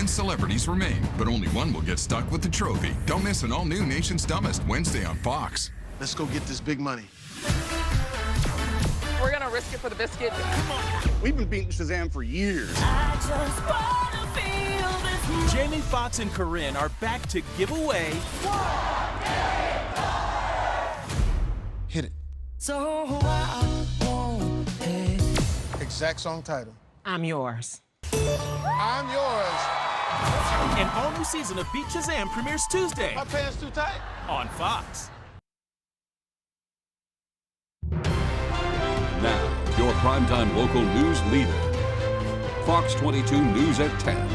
10 celebrities remain, but only one will get stuck with the trophy. Don't miss an all-new Nation's Dumbest Wednesday on Fox. Let's go get this big money. We're gonna risk it for the biscuit. Come on. We've been beating Shazam for years. Jamie Foxx and Corinne are back to give away. Hit it. So I won't pay. Exact song title. I'm yours. I'm yours. An all-new season of Beat Shazam premieres Tuesday My pants too tight. on Fox. Now, your primetime local news leader. Fox 22 News at 10.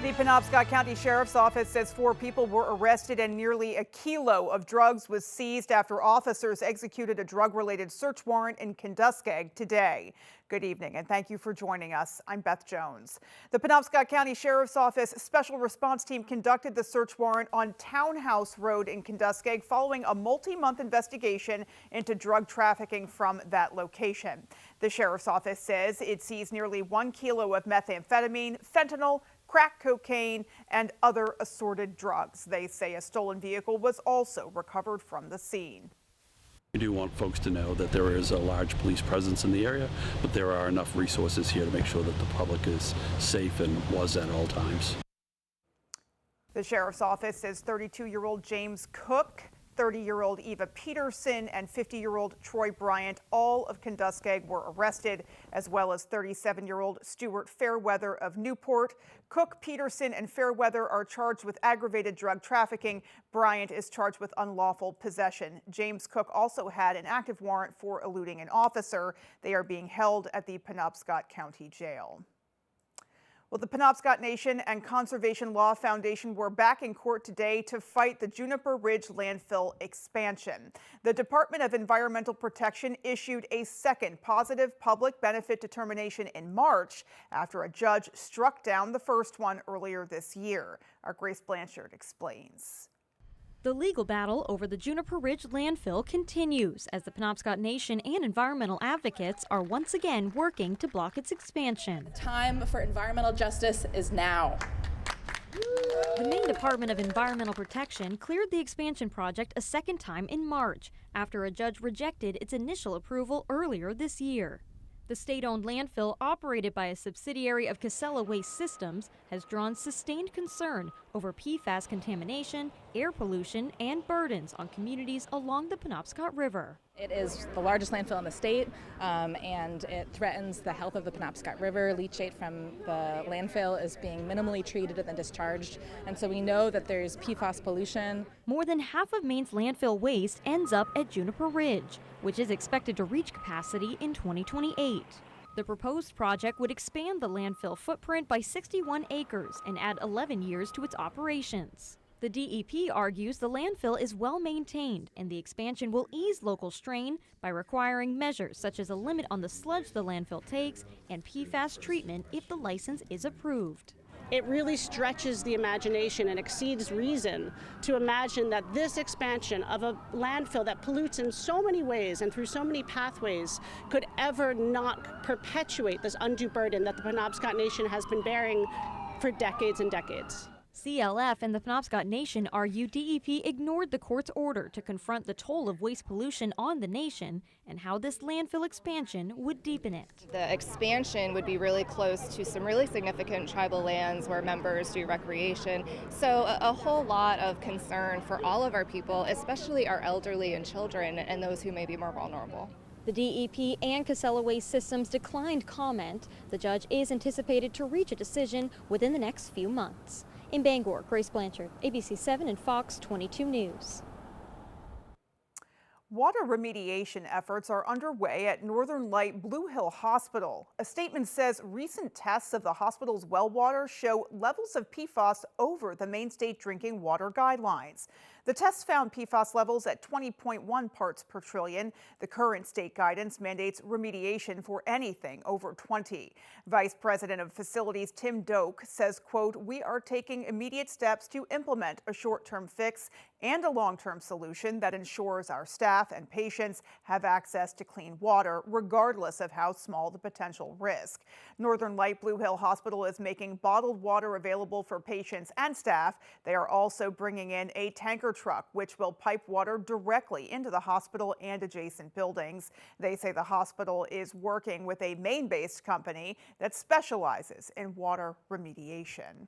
The Penobscot County Sheriff's Office says 4 people were arrested and nearly a kilo of drugs was seized after officers executed a drug-related search warrant in Kenduskeag today. Good evening and thank you for joining us. I'm Beth Jones. The Penobscot County Sheriff's Office Special Response Team conducted the search warrant on Townhouse Road in Kenduskeag following a multi-month investigation into drug trafficking from that location. The Sheriff's Office says it seized nearly 1 kilo of methamphetamine, fentanyl, crack cocaine, and other assorted drugs. They say a stolen vehicle was also recovered from the scene. We do want folks to know that there is a large police presence in the area, but there are enough resources here to make sure that the public is safe and was at all times. The Sheriff's Office says 32-year-old James Cook, 30-year-old Eva Peterson, and 50-year-old Troy Bryant, all of Kenduskeag, were arrested, as well as 37-year-old Stuart Fairweather of Newport. Cook, Peterson, and Fairweather are charged with aggravated drug trafficking. Bryant is charged with unlawful possession. James Cook also had an active warrant for eluding an officer. They are being held at the Penobscot County Jail. Well, the Penobscot Nation and Conservation Law Foundation were back in court today to fight the Juniper Ridge landfill expansion. The Department of Environmental Protection issued a second positive public benefit determination in March after a judge struck down the first one earlier this year. Our Grace Blanchard explains. The legal battle over the Juniper Ridge landfill continues as the Penobscot Nation and environmental advocates are once again working to block its expansion. The time for environmental justice is now. The Maine Department of Environmental Protection cleared the expansion project a second time in March after a judge rejected its initial approval earlier this year. The state-owned landfill, operated by a subsidiary of Casella Waste Systems, has drawn sustained concern over PFAS contamination, air pollution, and burdens on communities along the Penobscot River. It is the largest landfill in the state, and it threatens the health of the Penobscot River. Leachate from the landfill is being minimally treated and then discharged, and so we know that there's PFAS pollution. More than half of Maine's landfill waste ends up at Juniper Ridge, which is expected to reach capacity in 2028. The proposed project would expand the landfill footprint by 61 acres and add 11 years to its operations. The DEP argues the landfill is well maintained and the expansion will ease local strain by requiring measures such as a limit on the sludge the landfill takes and PFAS treatment if the license is approved. It really stretches the imagination and exceeds reason to imagine that this expansion of a landfill that pollutes in so many ways and through so many pathways could ever not perpetuate this undue burden that the Penobscot Nation has been bearing for decades and decades. CLF and the Penobscot Nation argue DEP ignored the court's order to confront the toll of waste pollution on the nation and how this landfill expansion would deepen it. The expansion would be really close to some really significant tribal lands where members do recreation. So a whole lot of concern for all of our people, especially our elderly and children and those who may be more vulnerable. The DEP and Casella Waste Systems declined comment. The judge is anticipated to reach a decision within the next few months. In Bangor, Grace Blanchard, ABC 7 and Fox 22 News. Water remediation efforts are underway at Northern Light Blue Hill Hospital. A statement says recent tests of the hospital's well water show levels of PFAS over the Maine State Drinking Water Guidelines. The tests found PFAS levels at 20.1 parts per trillion. The current state guidance mandates remediation for anything over 20. Vice President of Facilities Tim Doak says, quote, "We are taking immediate steps to implement a short-term fix and a long-term solution that ensures our staff and patients have access to clean water, regardless of how small the potential risk." Northern Light Blue Hill Hospital is making bottled water available for patients and staff. They are also bringing in a tanker truck, which will pipe water directly into the hospital and adjacent buildings. They say the hospital is working with a Maine-based company that specializes in water remediation.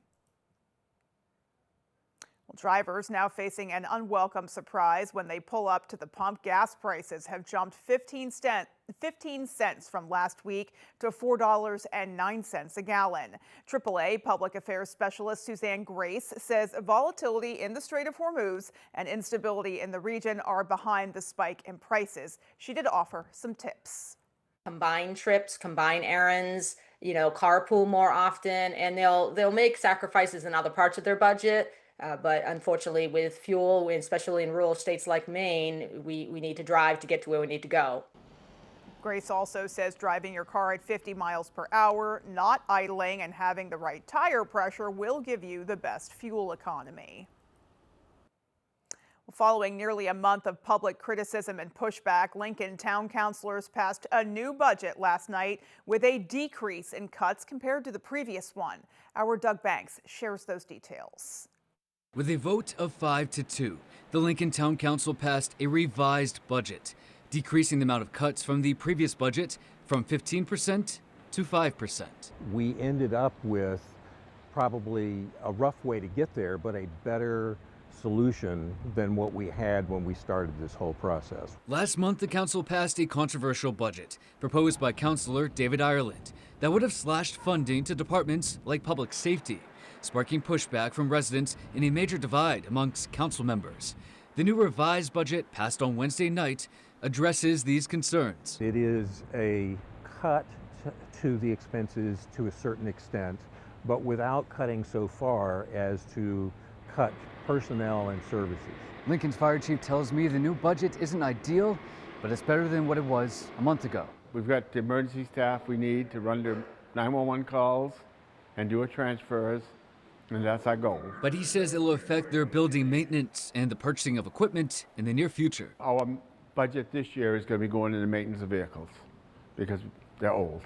Drivers now facing an unwelcome surprise when they pull up to the pump. Gas prices have jumped 15 cents from last week to $4.09 a gallon. AAA Public Affairs Specialist Suzanne Grace says volatility in the Strait of Hormuz and instability in the region are behind the spike in prices. She did offer some tips. Combine trips, combine errands, carpool more often, and they'll make sacrifices in other parts of their budget. But unfortunately, with fuel, especially in rural states like Maine, we need to drive to get to where we need to go. Grace also says driving your car at 50 miles per hour, not idling, and having the right tire pressure will give you the best fuel economy. Following nearly a month of public criticism and pushback, Lincoln town councilors passed a new budget last night with a decrease in cuts compared to the previous one. Our Doug Banks shares those details. With a vote of 5-2, the Lincoln Town Council passed a revised budget, decreasing the amount of cuts from the previous budget from 15% to 5%. We ended up with probably a rough way to get there, but a better solution than what we had when we started this whole process. Last month, the council passed a controversial budget proposed by Councilor David Ireland that would have slashed funding to departments like public safety, sparking pushback from residents and a major divide amongst council members. The new revised budget passed on Wednesday night addresses these concerns. It is a cut to the expenses to a certain extent, but without cutting so far as to cut personnel and services. Lincoln's fire chief tells me the new budget isn't ideal, but it's better than what it was a month ago. We've got the emergency staff we need to run their 911 calls and do our transfers, and that's our goal. But he says it'll affect their building maintenance and the purchasing of equipment in the near future. Our budget this year is going to be going into maintenance of vehicles because they're old,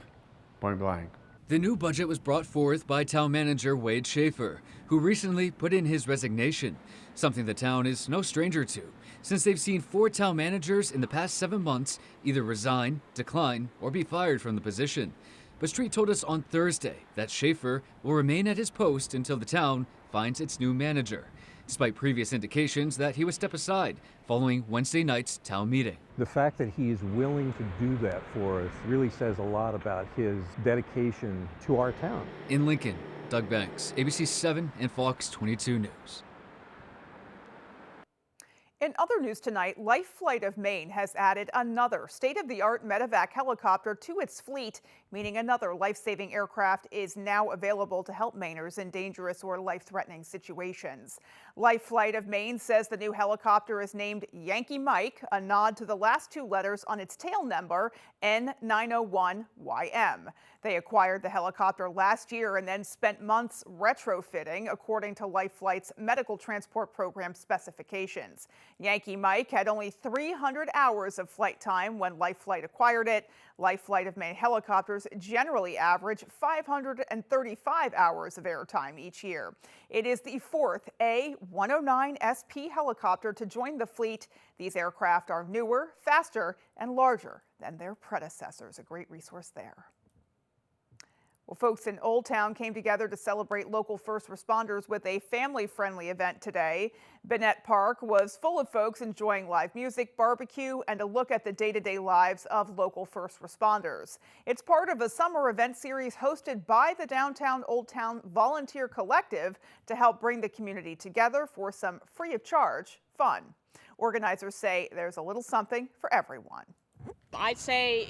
point blank. The new budget was brought forth by town manager Wade Schaefer, who recently put in his resignation, something the town is no stranger to, since they've seen 4 town managers in the past 7 months either resign, decline, or be fired from the position. But Street told us on Thursday that Schaefer will remain at his post until the town finds its new manager, despite previous indications that he would step aside following Wednesday night's town meeting. The fact that he is willing to do that for us really says a lot about his dedication to our town. In Lincoln, Doug Banks, ABC 7 and Fox 22 News. In other news tonight, Life Flight of Maine has added another state-of-the-art medevac helicopter to its fleet, meaning another life-saving aircraft is now available to help Mainers in dangerous or life-threatening situations. Life Flight of Maine says the new helicopter is named Yankee Mike, a nod to the last 2 letters on its tail number, N901YM. They acquired the helicopter last year and then spent months retrofitting, according to Life Flight's medical transport program specifications. Yankee Mike had only 300 hours of flight time when Life Flight acquired it. Life Flight of Maine helicopters generally average 535 hours of airtime each year. It is the 4th A109SP helicopter to join the fleet. These aircraft are newer, faster, and larger than their predecessors. A great resource there. Well, folks in Old Town came together to celebrate local first responders with a family-friendly event today. Bennett Park was full of folks enjoying live music, barbecue, and a look at the day-to-day lives of local first responders. It's part of a summer event series hosted by the Downtown Old Town Volunteer Collective to help bring the community together for some free-of-charge fun. Organizers say there's a little something for everyone. I'd say,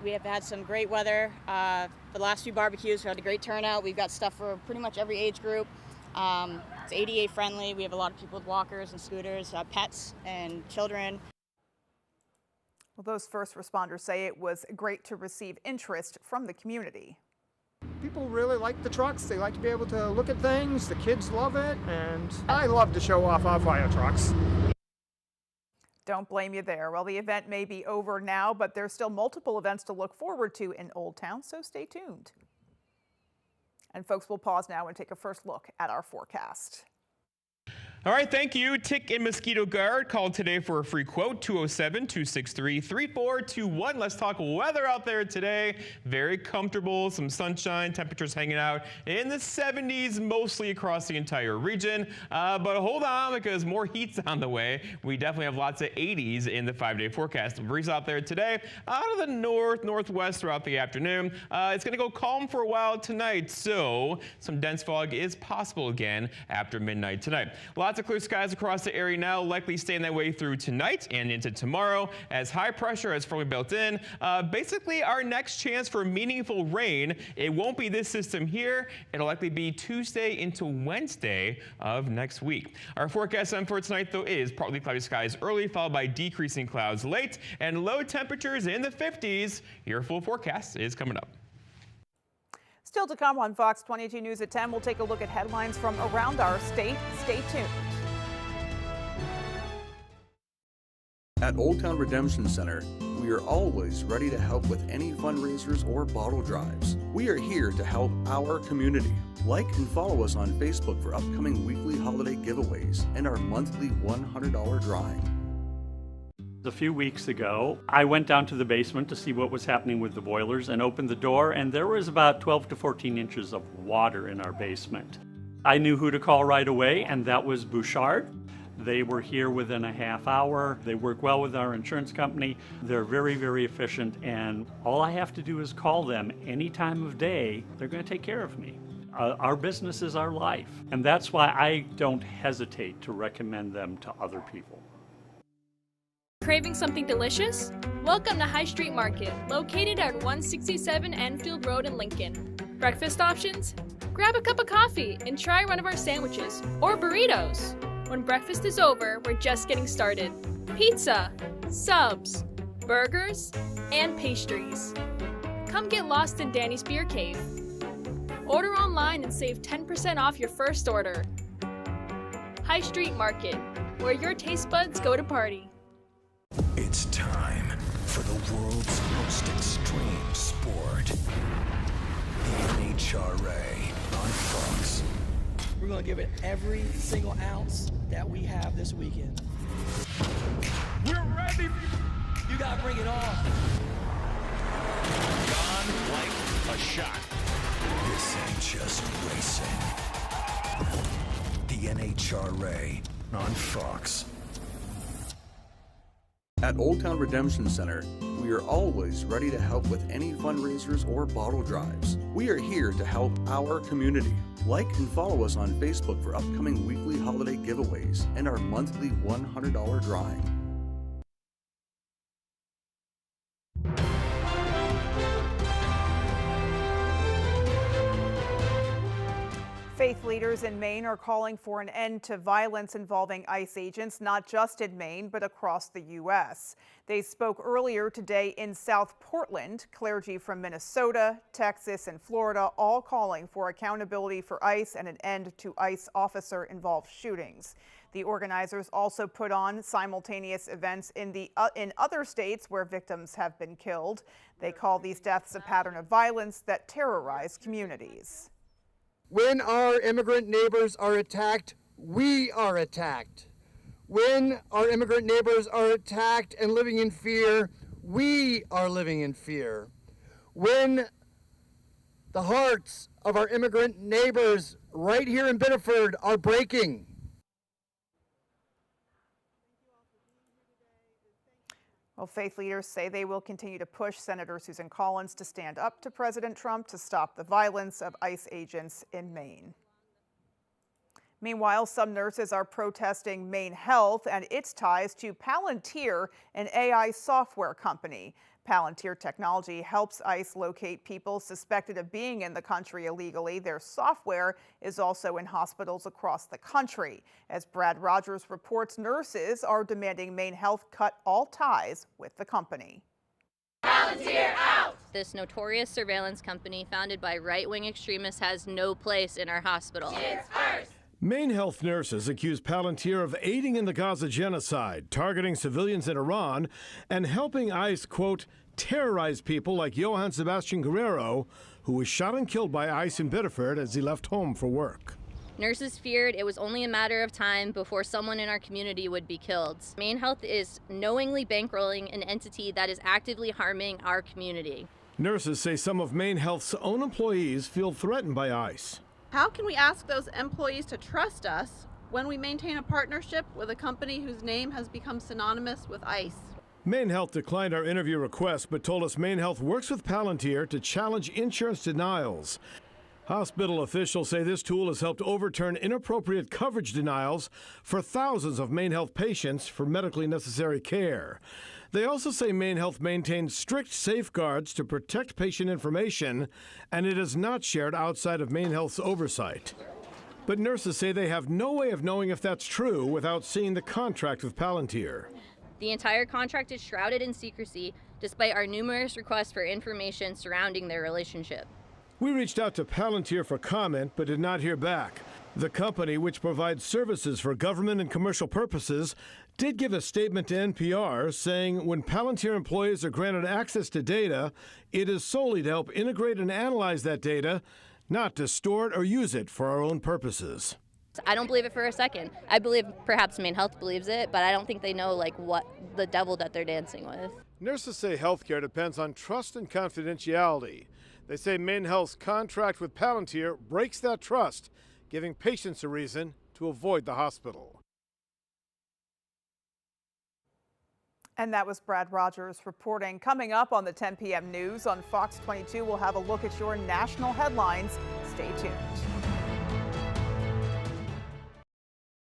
we have had some great weather for the last few barbecues. We had a great turnout. We've got stuff for pretty much every age group. It's ADA friendly. We have a lot of people with walkers and scooters, pets and children. Well, those first responders say it was great to receive interest from the community. People really like the trucks. They like to be able to look at things. The kids love it, and I love to show off our fire trucks. Don't blame you there. Well, the event may be over now, but there's still multiple events to look forward to in Old Town, so stay tuned. And folks, we'll pause now and take a first look at our forecast. All right, thank you. Tick and Mosquito Guard called today for a free quote, 207-263-3421. Let's talk weather out there today. Very comfortable, some sunshine, temperatures hanging out in the 70s mostly across the entire region. But hold on, because more heat's on the way. We definitely have lots of 80s in the 5-day forecast. The breeze out there today, out of the northwest throughout the afternoon. It's going to go calm for a while tonight, so some dense fog is possible again after midnight tonight. Lots of clear skies across the area now, likely staying that way through tonight and into tomorrow as high pressure is firmly built in. Basically, our next chance for meaningful rain, it won't be this system here. It'll likely be Tuesday into Wednesday of next week. Our forecast for tonight, though, is partly cloudy skies early, followed by decreasing clouds late, and low temperatures in the 50s. Your full forecast is coming up. Still to come on Fox 22 News at 10, we'll take a look at headlines from around our state. Stay tuned. At Old Town Redemption Center, we are always ready to help with any fundraisers or bottle drives. We are here to help our community. Like and follow us on Facebook for upcoming weekly holiday giveaways and our monthly $100 drawing. A few weeks ago, I went down to the basement to see what was happening with the boilers and opened the door, and there was about 12 to 14 inches of water in our basement. I knew who to call right away, and that was Bouchard. They were here within a half hour. They work well with our insurance company. They're very, very efficient, and all I have to do is call them any time of day. They're going to take care of me. Our business is our life, and that's why I don't hesitate to recommend them to other people. Craving something delicious? Welcome to High Street Market, located at 167 Enfield Road in Lincoln. Breakfast options? Grab a cup of coffee and try one of our sandwiches or burritos. When breakfast is over, we're just getting started. Pizza, subs, burgers, and pastries. Come get lost in Danny's Beer Cave. Order online and save 10% off your first order. High Street Market, where your taste buds go to party. It's time for the world's most extreme sport. The NHRA on Fox. We're going to give it every single ounce that we have this weekend. We're ready. You got to bring it on. Gone like a shot. This ain't just racing. The NHRA on Fox. At Old Town Redemption Center, we are always ready to help with any fundraisers or bottle drives. We are here to help our community. Like and follow us on Facebook for upcoming weekly holiday giveaways and our monthly $100 drawing. Faith leaders in Maine are calling for an end to violence involving ICE agents, not just in Maine, but across the U.S. They spoke earlier today in South Portland. Clergy from Minnesota, Texas, and Florida all calling for accountability for ICE and an end to ICE officer-involved shootings. The organizers also put on simultaneous events in other states where victims have been killed. They call these deaths a pattern of violence that terrorize communities. When our immigrant neighbors are attacked, we are attacked. When our immigrant neighbors are attacked and living in fear, we are living in fear. When the hearts of our immigrant neighbors right here in Biddeford are breaking. Well, faith leaders say they will continue to push Senator Susan Collins to stand up to President Trump to stop the violence of ICE agents in Maine. Meanwhile, some nurses are protesting Maine Health and its ties to Palantir, an AI software company. Palantir Technology helps ICE locate people suspected of being in the country illegally. Their software is also in hospitals across the country. As Brad Rogers reports, nurses are demanding Maine Health cut all ties with the company. Palantir out! This notorious surveillance company founded by right-wing extremists has no place in our hospital. It's first! Maine Health nurses accuse Palantir of aiding in the Gaza genocide, targeting civilians in Iran, and helping ICE, quote, terrorize people like Johann Sebastian Guerrero, who was shot and killed by ICE in Biddeford as he left home for work. Nurses feared it was only a matter of time before someone in our community would be killed. Maine Health is knowingly bankrolling an entity that is actively harming our community. Nurses say some of Maine Health's own employees feel threatened by ICE. How can we ask those employees to trust us when we maintain a partnership with a company whose name has become synonymous with ICE? Maine Health declined our interview request, but told us Maine Health works with Palantir to challenge insurance denials. Hospital officials say this tool has helped overturn inappropriate coverage denials for thousands of Maine Health patients for medically necessary care. They also say Maine Health maintains strict safeguards to protect patient information, and it is not shared outside of Maine Health's oversight. But nurses say they have no way of knowing if that's true without seeing the contract with Palantir. The entire contract is shrouded in secrecy, despite our numerous requests for information surrounding their relationship. We reached out to Palantir for comment, but did not hear back. The company, which provides services for government and commercial purposes, did give a statement to NPR saying when Palantir employees are granted access to data, it is solely to help integrate and analyze that data, not to store it or use it for our own purposes. I don't believe it for a second. I believe perhaps Maine Health believes it, but I don't think they know what the devil that they're dancing with. Nurses say healthcare depends on trust and confidentiality. They say Maine Health's contract with Palantir breaks that trust, giving patients a reason to avoid the hospital. And that was Brad Rogers reporting. Coming up on the 10 p.m. news on Fox 22, we'll have a look at your national headlines. Stay tuned.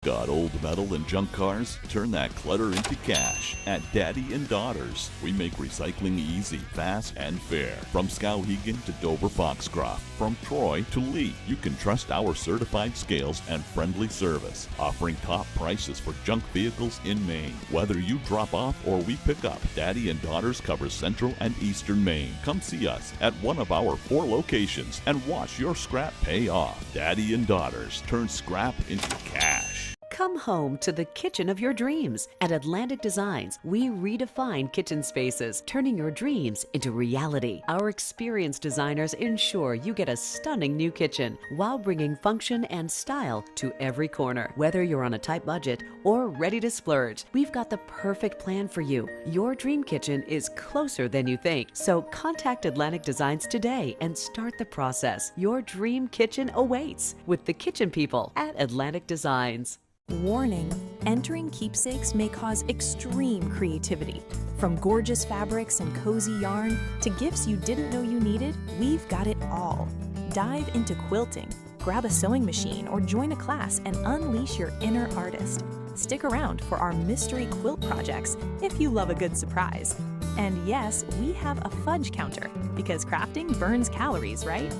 Got old metal and junk cars? Turn that clutter into cash at Daddy and Daughters. We make recycling easy, fast, and fair. From Skowhegan to Dover Foxcroft, from Troy to Lee, you can trust our certified scales and friendly service, offering top prices for junk vehicles in Maine. Whether you drop off or we pick up, Daddy and Daughters covers central and eastern Maine. Come see us at one of our 4 locations and watch your scrap pay off. Daddy and Daughters turn scrap into cash. Come home to the kitchen of your dreams. At Atlantic Designs, we redefine kitchen spaces, turning your dreams into reality. Our experienced designers ensure you get a stunning new kitchen while bringing function and style to every corner. Whether you're on a tight budget or ready to splurge, we've got the perfect plan for you. Your dream kitchen is closer than you think. So contact Atlantic Designs today and start the process. Your dream kitchen awaits with the kitchen people at Atlantic Designs. Warning, entering Keepsakes may cause extreme creativity. From gorgeous fabrics and cozy yarn to gifts you didn't know you needed, we've got it all. Dive into quilting, grab a sewing machine, or join a class and unleash your inner artist. Stick around for our mystery quilt projects if you love a good surprise. And yes, we have a fudge counter because crafting burns calories, right?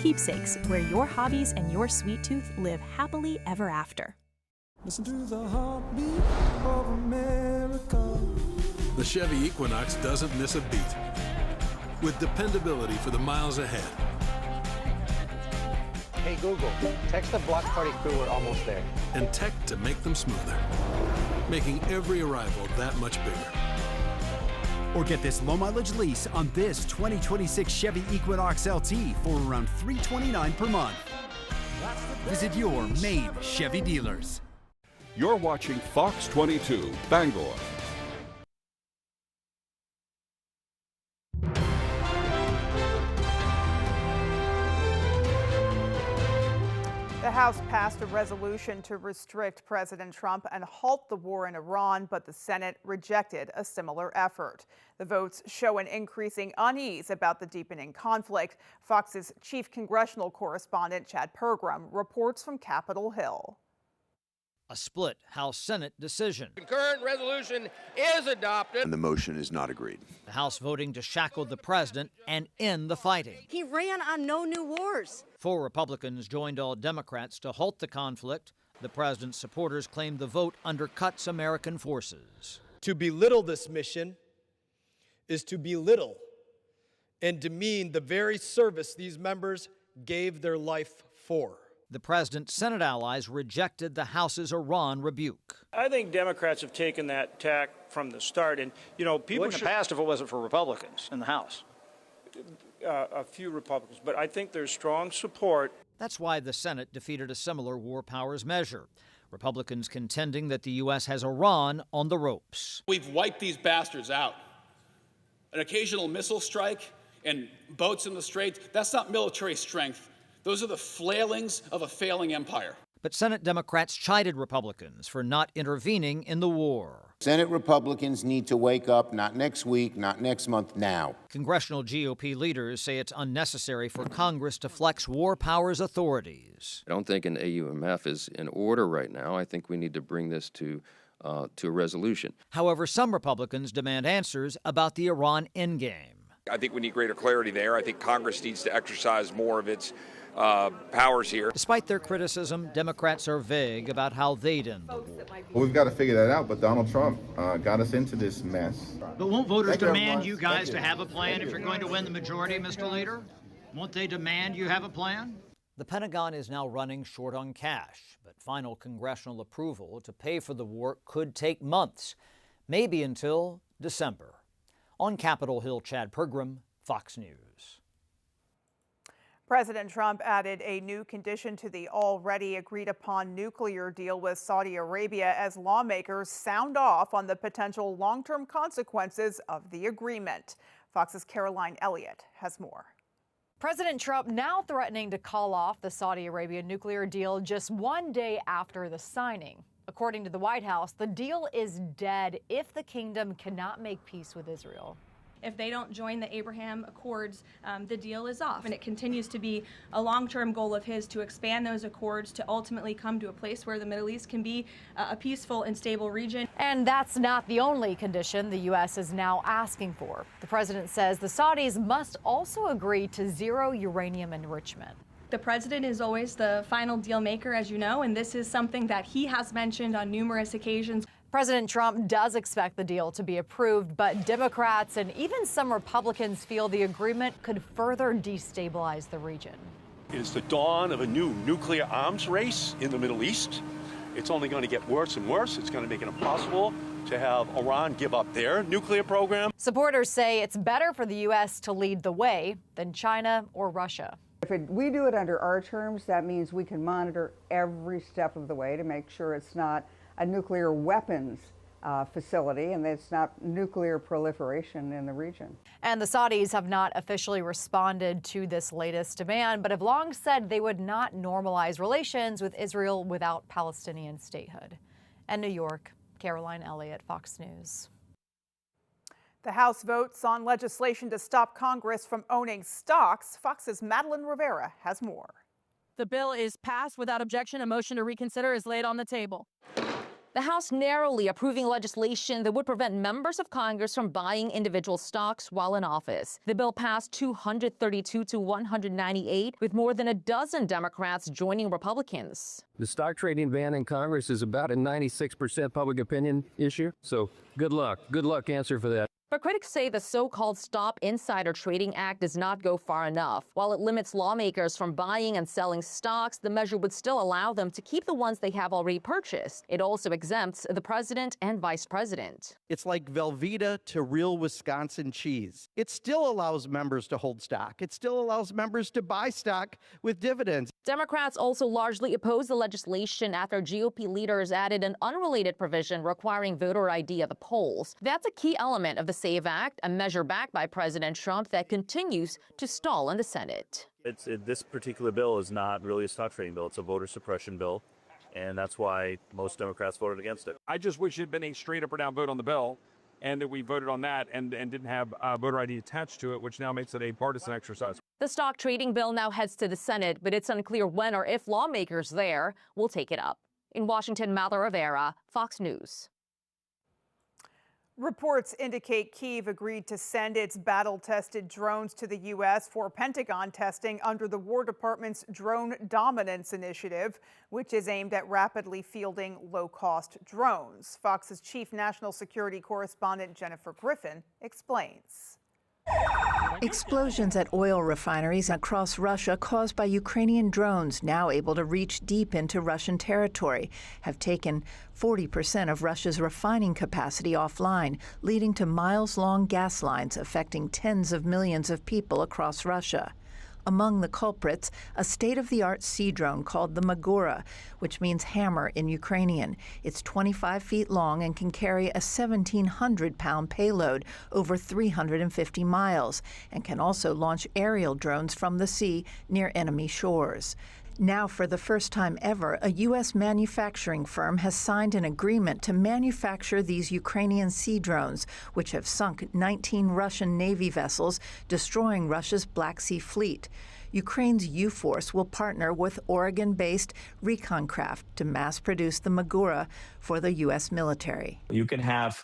Keepsakes, where your hobbies and your sweet tooth live happily ever after. Listen to the heartbeat of America. The Chevy Equinox doesn't miss a beat, with dependability for the miles ahead. Hey Google, text the block party crew we're almost there. And tech to make them smoother, making every arrival that much bigger. Or get this low mileage lease on this 2026 Chevy Equinox LT for around $329 per month. Visit your Maine Chevy dealers. You're watching Fox 22, Bangor. The House passed a resolution to restrict President Trump and halt the war in Iran, but the Senate rejected a similar effort. The votes show an increasing unease about the deepening conflict. Fox's chief congressional correspondent Chad Pergram reports from Capitol Hill. A split House-Senate decision. Concurrent resolution is adopted. And the motion is not agreed. The House voting to shackle the president and end the fighting. He ran on no new wars. 4 Republicans joined all Democrats to halt the conflict. The president's supporters claimed the vote undercuts American forces. To belittle this mission is to belittle and demean the very service these members gave their life for. The president's Senate allies rejected the House's Iran rebuke. I think Democrats have taken that tack from the start. And, you know, people wouldn't have passed if it wasn't for Republicans in the House. A few Republicans, but I think there's strong support. That's why the Senate defeated a similar war powers measure. Republicans contending that the U.S. has Iran on the ropes. We've wiped these bastards out. An occasional missile strike and boats in the Straits, that's not military strength. Those are the flailings of a failing empire. But Senate Democrats chided Republicans for not intervening in the war. Senate Republicans need to wake up, not next week, not next month, now. Congressional GOP leaders say it's unnecessary for Congress to flex war powers authorities. I don't think an AUMF is in order right now. I think we need to bring this to a resolution. However, some Republicans demand answers about the Iran endgame. I think we need greater clarity there. I think Congress needs to exercise more of its powers here. Despite their criticism, Democrats are vague about how they'd end the war. Well, we've got to figure that out, but Donald Trump got us into this mess. But won't voters demand you guys to have a plan if you're going to win the majority, Mr. Leader? Won't they demand you have a plan? The Pentagon is now running short on cash, but final congressional approval to pay for the war could take months, maybe until December. On Capitol Hill, Chad Pergram, Fox News. President Trump added a new condition to the already agreed-upon nuclear deal with Saudi Arabia as lawmakers sound off on the potential long-term consequences of the agreement. Fox's Caroline Elliott has more. President Trump now threatening to call off the Saudi Arabia nuclear deal just one day after the signing. According to the White House, the deal is dead if the kingdom cannot make peace with Israel. If they don't join the Abraham Accords, the deal is off. And it continues to be a long-term goal of his to expand those accords to ultimately come to a place where the Middle East can be a peaceful and stable region. And that's not the only condition the U.S. is now asking for. The president says the Saudis must also agree to zero uranium enrichment. The president is always the final deal maker, as you know, and this is something that he has mentioned on numerous occasions. President Trump does expect the deal to be approved, but Democrats and even some Republicans feel the agreement could further destabilize the region. Is the dawn of a new nuclear arms race in the Middle East. It's only going to get worse and worse. It's going to make it impossible to have Iran give up their nuclear program. Supporters say it's better for the U.S. to lead the way than China or Russia. If we do it under our terms, that means we can monitor every step of the way to make sure it's not a nuclear weapons facility and that it's not nuclear proliferation in the region. And the Saudis have not officially responded to this latest demand, but have long said they would not normalize relations with Israel without Palestinian statehood. In New York, Caroline Elliott, Fox News. The House votes on legislation to stop Congress from owning stocks. Fox's Madeline Rivera has more. The bill is passed without objection. A motion to reconsider is laid on the table. The House narrowly approving legislation that would prevent members of Congress from buying individual stocks while in office. The bill passed 232 to 198, with more than a dozen Democrats joining Republicans. The stock trading ban in Congress is about a 96% public opinion issue, so good luck. Good luck answer for that. But critics say the so-called Stop Insider Trading Act does not go far enough. While it limits lawmakers from buying and selling stocks, the measure would still allow them to keep the ones they have already purchased. It also exempts the president and vice president. It's like Velveeta to real Wisconsin cheese. It still allows members to hold stock. It still allows members to buy stock with dividends. Democrats also largely oppose the legislation after GOP leaders added an unrelated provision requiring voter ID at the polls. That's a key element of the SAVE Act, a measure backed by President Trump that continues to stall in the Senate. This particular bill is not really a stock trading bill. It's a voter suppression bill, and that's why most Democrats voted against it. I just wish it had been a straight up or down vote on the bill, and that we voted on that and didn't have voter ID attached to it, which now makes it a partisan exercise. The stock trading bill now heads to the Senate, but it's unclear when or if lawmakers there will take it up. In Washington, Mallory Rivera, Fox News. Reports indicate Kyiv agreed to send its battle-tested drones to the U.S. for Pentagon testing under the War Department's Drone Dominance Initiative, which is aimed at rapidly fielding low-cost drones. Fox's chief national security correspondent Jennifer Griffin explains. Explosions at oil refineries across Russia caused by Ukrainian drones, now able to reach deep into Russian territory, have taken 40% of Russia's refining capacity offline, leading to miles-long gas lines affecting tens of millions of people across Russia. Among the culprits, a state-of-the-art sea drone called the Magura, which means hammer in Ukrainian. It's 25 feet long and can carry a 1,700-pound payload over 350 miles, and can also launch aerial drones from the sea near enemy shores. Now, for the first time ever, a U.S. manufacturing firm has signed an agreement to manufacture these Ukrainian sea drones, which have sunk 19 Russian Navy vessels, destroying Russia's Black Sea Fleet. Ukraine's U-Force will partner with Oregon-based Reconcraft to mass-produce the Magura for the U.S. military. You can have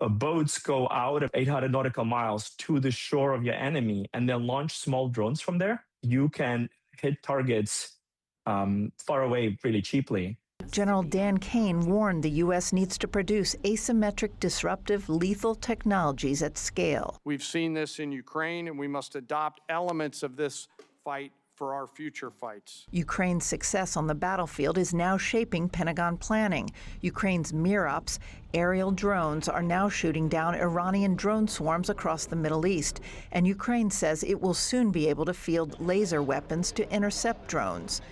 boats go out of 800 nautical miles to the shore of your enemy and then launch small drones from there. You can hit targets far away really cheaply. General Dan Kane warned the U.S. needs to produce asymmetric, disruptive, lethal technologies at scale. We've seen this in Ukraine, and we must adopt elements of this fight for our future fights. Ukraine's success on the battlefield is now shaping Pentagon planning. Ukraine's Mirops, aerial drones, are now shooting down Iranian drone swarms across the Middle East, and Ukraine says it will soon be able to field laser weapons to intercept drones.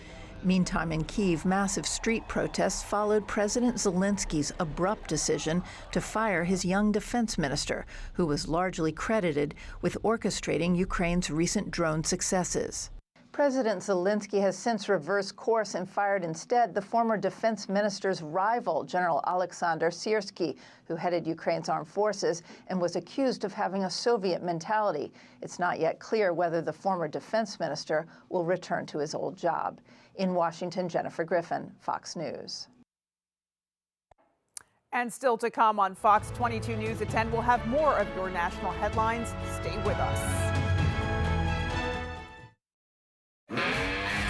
Meantime, in Kyiv, massive street protests followed President Zelensky's abrupt decision to fire his young defense minister, who was largely credited with orchestrating Ukraine's recent drone successes. President Zelensky has since reversed course and fired instead the former defense minister's rival, General Alexander Syrskyi, who headed Ukraine's armed forces and was accused of having a Soviet mentality. It's not yet clear whether the former defense minister will return to his old job. In Washington, Jennifer Griffin, Fox News. And still to come on Fox 22 News at 10, we'll have more of your national headlines. Stay with us.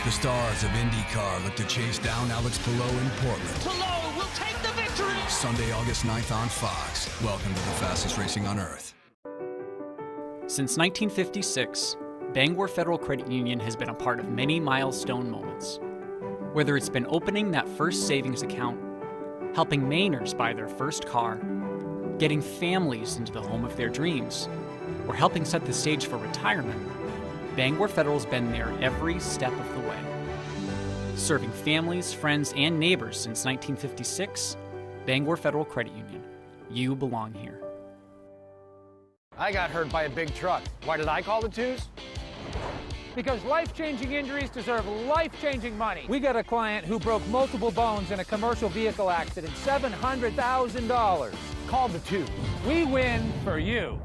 The stars of IndyCar look to chase down Alex Palou in Portland. Palou will take the victory! Sunday, August 9th on Fox. Welcome to the fastest racing on Earth. Since 1956, Bangor Federal Credit Union has been a part of many milestone moments. Whether it's been opening that first savings account, helping Mainers buy their first car, getting families into the home of their dreams, or helping set the stage for retirement, Bangor Federal's been there every step of the way. Serving families, friends, and neighbors since 1956, Bangor Federal Credit Union. You belong here. I got hurt by a big truck. Why did I call the twos? Because life-changing injuries deserve life-changing money. We got a client who broke multiple bones in a commercial vehicle accident, $700,000. Call the twos. We win for you.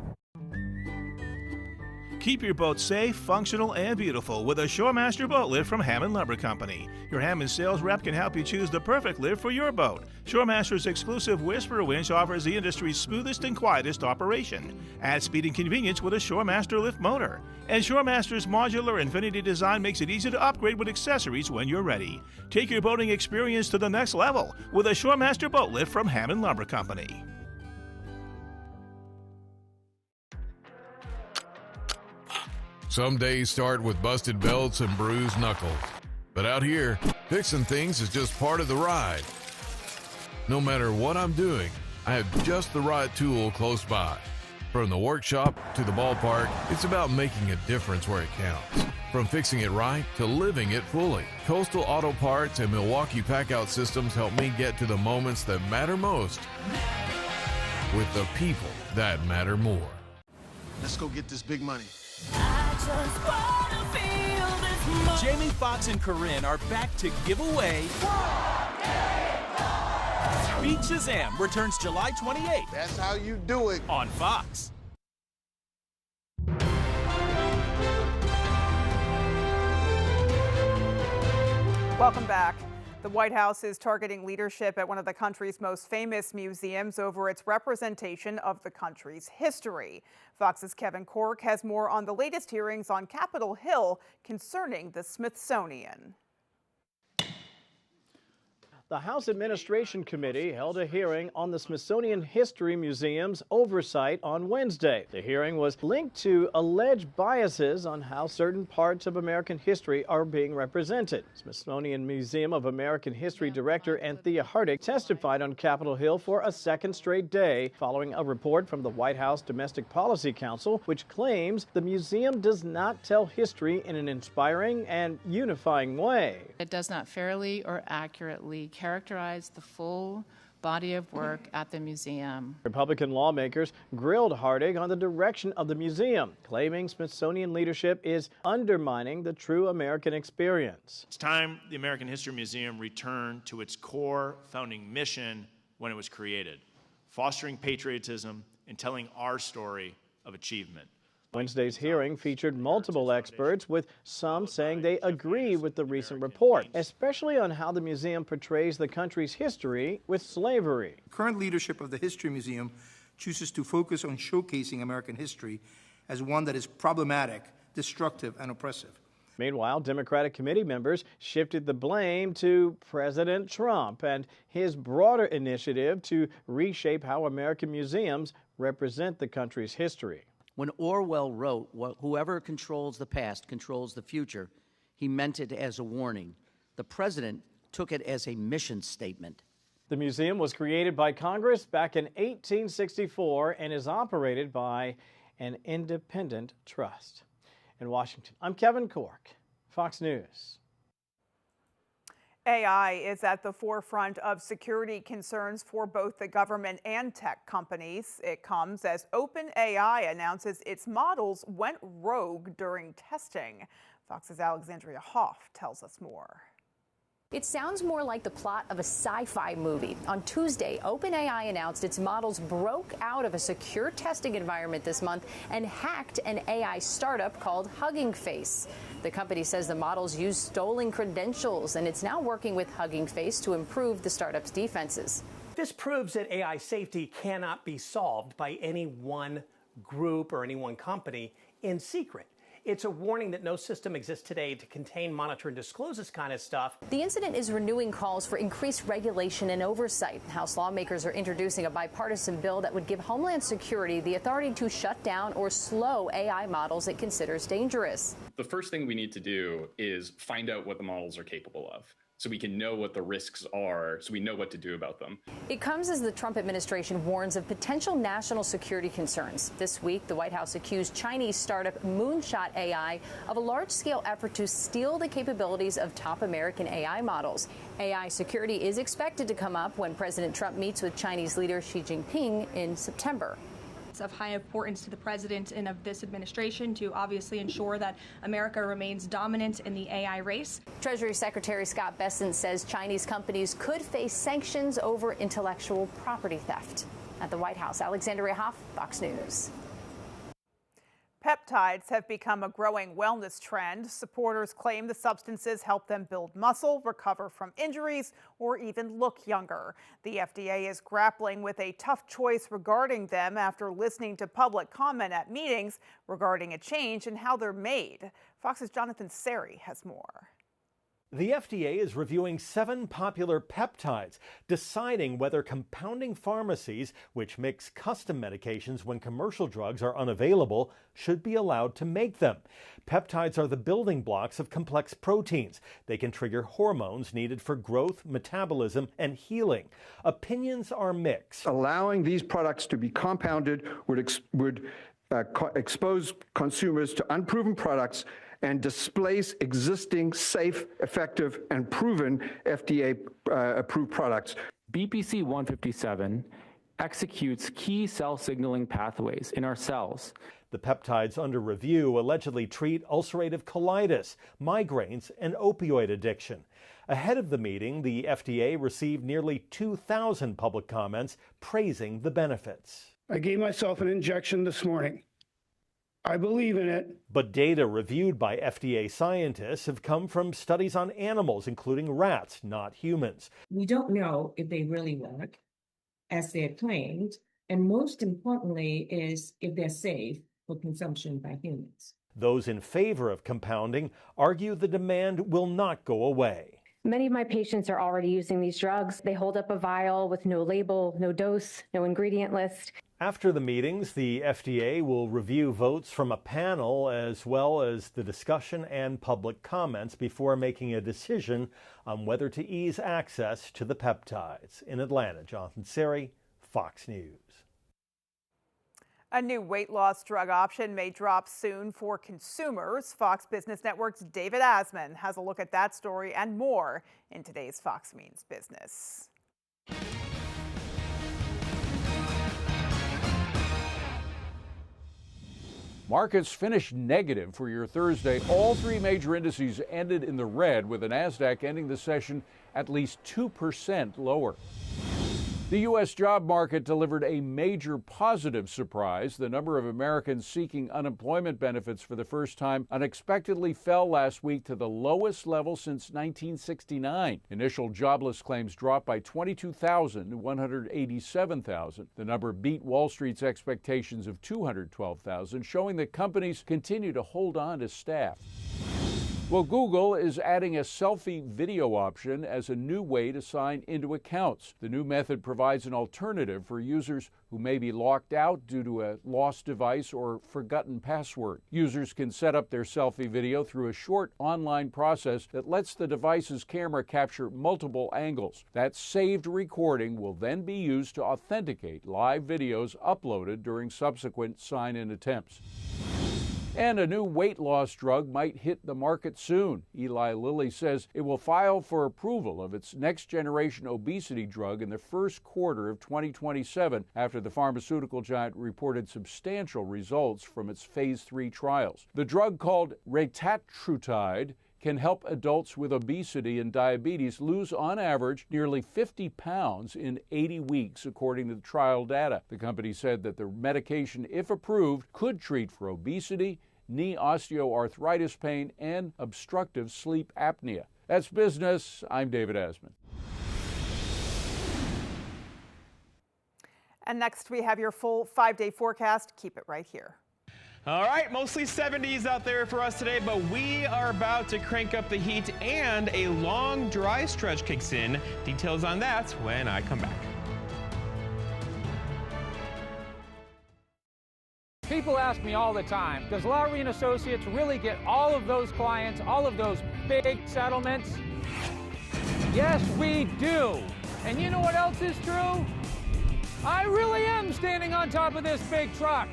Keep your boat safe, functional, and beautiful with a Shoremaster boat lift from Hammond Lumber Company. Your Hammond sales rep can help you choose the perfect lift for your boat. Shoremaster's exclusive Whisperer winch offers the industry's smoothest and quietest operation. Add speed and convenience with a Shoremaster lift motor. And Shoremaster's modular Infinity design makes it easy to upgrade with accessories when you're ready. Take your boating experience to the next level with a Shoremaster boat lift from Hammond Lumber Company. Some days start with busted belts and bruised knuckles. But out here, fixing things is just part of the ride. No matter what I'm doing, I have just the right tool close by. From the workshop to the ballpark, it's about making a difference where it counts. From fixing it right to living it fully. Coastal Auto Parts and Milwaukee Packout Systems help me get to the moments that matter most with the people that matter more. Let's go get this big money. Jamie Foxx and Corinne are back to give away. Beat Shazam returns July 28th. That's how you do it. On Fox. Welcome back. The White House is targeting leadership at one of the country's most famous museums over its representation of the country's history. Fox's Kevin Cork has more on the latest hearings on Capitol Hill concerning the Smithsonian. The House Administration Committee held a hearing on the Smithsonian History Museum's oversight on Wednesday. The hearing was linked to alleged biases on how certain parts of American history are being represented. Smithsonian Museum of American History Director Anthea Hardick testified on Capitol Hill for a second straight day, following a report from the White House Domestic Policy Council, which claims the museum does not tell history in an inspiring and unifying way. It does not fairly or accurately characterize the full body of work at the museum. Republican lawmakers grilled Hardick on the direction of the museum, claiming Smithsonian leadership is undermining the true American experience. It's time the American History Museum returned to its core founding mission when it was created, fostering patriotism and telling our story of achievement. Wednesday's hearing featured multiple experts, with some saying they agree with the recent report, especially on how the museum portrays the country's history with slavery. Current leadership of the History Museum chooses to focus on showcasing American history as one that is problematic, destructive, and oppressive. Meanwhile, Democratic committee members shifted the blame to President Trump and his broader initiative to reshape how American museums represent the country's history. When Orwell wrote, "Whoever controls the past controls the future," he meant it as a warning. The president took it as a mission statement. The museum was created by Congress back in 1864 and is operated by an independent trust. In Washington, I'm Kevin Cork, Fox News. AI is at the forefront of security concerns for both the government and tech companies. It comes as OpenAI announces its models went rogue during testing. Fox's Alexandria Hoff tells us more. It sounds more like the plot of a sci-fi movie. On Tuesday, OpenAI announced its models broke out of a secure testing environment this month and hacked an AI startup called Hugging Face. The company says the models used stolen credentials, and it's now working with Hugging Face to improve the startup's defenses. This proves that AI safety cannot be solved by any one group or any one company in secret. It's a warning that no system exists today to contain, monitor, and disclose this kind of stuff. The incident is renewing calls for increased regulation and oversight. House lawmakers are introducing a bipartisan bill that would give Homeland Security the authority to shut down or slow AI models it considers dangerous. The first thing we need to do is find out what the models are capable of, so we can know what the risks are, so we know what to do about them. It comes as the Trump administration warns of potential national security concerns. This week, the White House accused Chinese startup Moonshot AI of a large-scale effort to steal the capabilities of top American AI models. AI security is expected to come up when President Trump meets with Chinese leader Xi Jinping in September. It's of high importance to the president and of this administration to obviously ensure that America remains dominant in the AI race. Treasury Secretary Scott Bessent says Chinese companies could face sanctions over intellectual property theft. At the White House, Alexandria Hoff, Fox News. Peptides have become a growing wellness trend. Supporters claim the substances help them build muscle, recover from injuries, or even look younger. The FDA is grappling with a tough choice regarding them after listening to public comment at meetings regarding a change in how they're made. Fox's Jonathan Seri has more. The FDA is reviewing 7 popular peptides, deciding whether compounding pharmacies, which mix custom medications when commercial drugs are unavailable, should be allowed to make them. Peptides are the building blocks of complex proteins. They can trigger hormones needed for growth, metabolism, and healing. Opinions are mixed. Allowing these products to be compounded would expose consumers to unproven products and displace existing safe, effective, and proven FDA-approved products. BPC 157 executes key cell signaling pathways in our cells. The peptides under review allegedly treat ulcerative colitis, migraines, and opioid addiction. Ahead of the meeting, the FDA received nearly 2,000 public comments praising the benefits. I gave myself an injection this morning. I believe in it. But data reviewed by FDA scientists have come from studies on animals, including rats, not humans. We don't know if they really work as they're claimed, and most importantly is if they're safe for consumption by humans. Those in favor of compounding argue the demand will not go away. Many of my patients are already using these drugs. They hold up a vial with no label, no dose, no ingredient list. After the meetings, the FDA will review votes from a panel as well as the discussion and public comments before making a decision on whether to ease access to the peptides. In Atlanta, Jonathan Seri, Fox News. A new weight loss drug option may drop soon for consumers. Fox Business Network's David Asman has a look at that story and more in today's Fox Means Business. Markets finished negative for your Thursday. All three major indices ended in the red, with the Nasdaq ending the session at least 2% lower. The U.S. job market delivered a major positive surprise. The number of Americans seeking unemployment benefits for the first time unexpectedly fell last week to the lowest level since 1969. Initial jobless claims dropped by 22,000 to 187,000. The number beat Wall Street's expectations of 212,000, showing that companies continue to hold on to staff. Well, Google is adding a selfie video option as a new way to sign into accounts. The new method provides an alternative for users who may be locked out due to a lost device or forgotten password. Users can set up their selfie video through a short online process that lets the device's camera capture multiple angles. That saved recording will then be used to authenticate live videos uploaded during subsequent sign-in attempts. And a new weight loss drug might hit the market soon. Eli Lilly says it will file for approval of its next-generation obesity drug in the first quarter of 2027 after the pharmaceutical giant reported substantial results from its phase 3 trials. The drug, called retatrutide, can help adults with obesity and diabetes lose, on average, nearly 50 pounds in 80 weeks, according to the trial data. The company said that the medication, if approved, could treat for obesity, knee osteoarthritis pain, and obstructive sleep apnea. That's business. I'm David Asman. And next, we have your full 5-day forecast. Keep it right here. All right, mostly 70s out there for us today, but we are about to crank up the heat and a long dry stretch kicks in. Details on that when I come back. People ask me all the time, does Lowry & Associates really get all of those clients, all of those big settlements? Yes, we do. And you know what else is true? I really am standing on top of this big truck.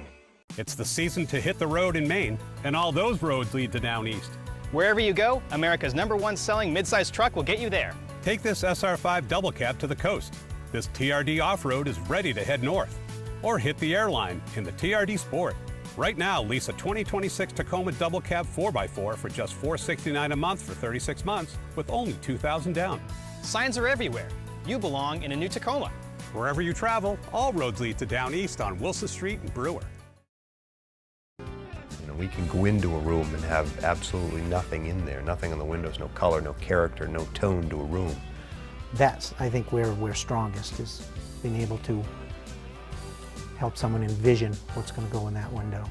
It's the season to hit the road in Maine, and all those roads lead to Down East. Wherever you go, America's #1 selling midsize truck will get you there. Take this SR5 double cab to the coast. This TRD off-road is ready to head north. Or hit the airline in the TRD Sport. Right now, lease a 2026 Tacoma double cab 4x4 for just $469 a month for 36 months with only $2,000 down. Signs are everywhere. You belong in a new Tacoma. Wherever you travel, all roads lead to Down East on Wilson Street and Brewer. We can go into a room and have absolutely nothing in there, nothing on the windows, no color, no character, no tone to a room. That's, I think, where we're strongest, is being able to help someone envision what's going to go in that window.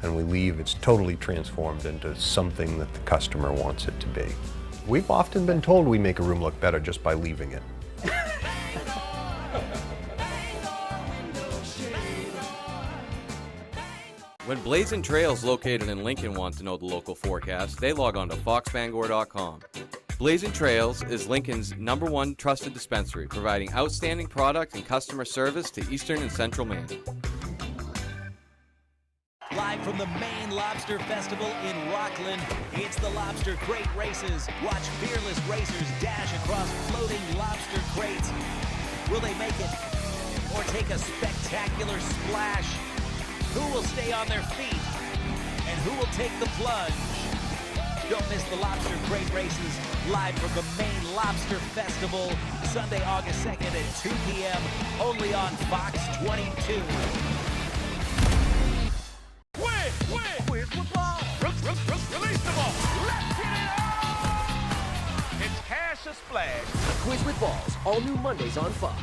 And we leave, it's totally transformed into something that the customer wants it to be. We've often been told we make a room look better just by leaving it. When Blazing Trails located in Lincoln want to know the local forecast, they log on to foxbangor.com. Blazing Trails is Lincoln's #1 trusted dispensary, providing outstanding product and customer service to Eastern and Central Maine. Live from the Maine Lobster Festival in Rockland, it's the Lobster Crate Races. Watch fearless racers dash across floating lobster crates. Will they make it or take a spectacular splash? Who will stay on their feet and who will take the plunge? Don't miss the Lobster Crate Races live from the Maine Lobster Festival, Sunday, August 2nd at 2 p.m. only on Fox 22. Win! football. Release the ball. Let's get it on. It's Cash or Splash. Quiz with Balls, all new Mondays on Fox.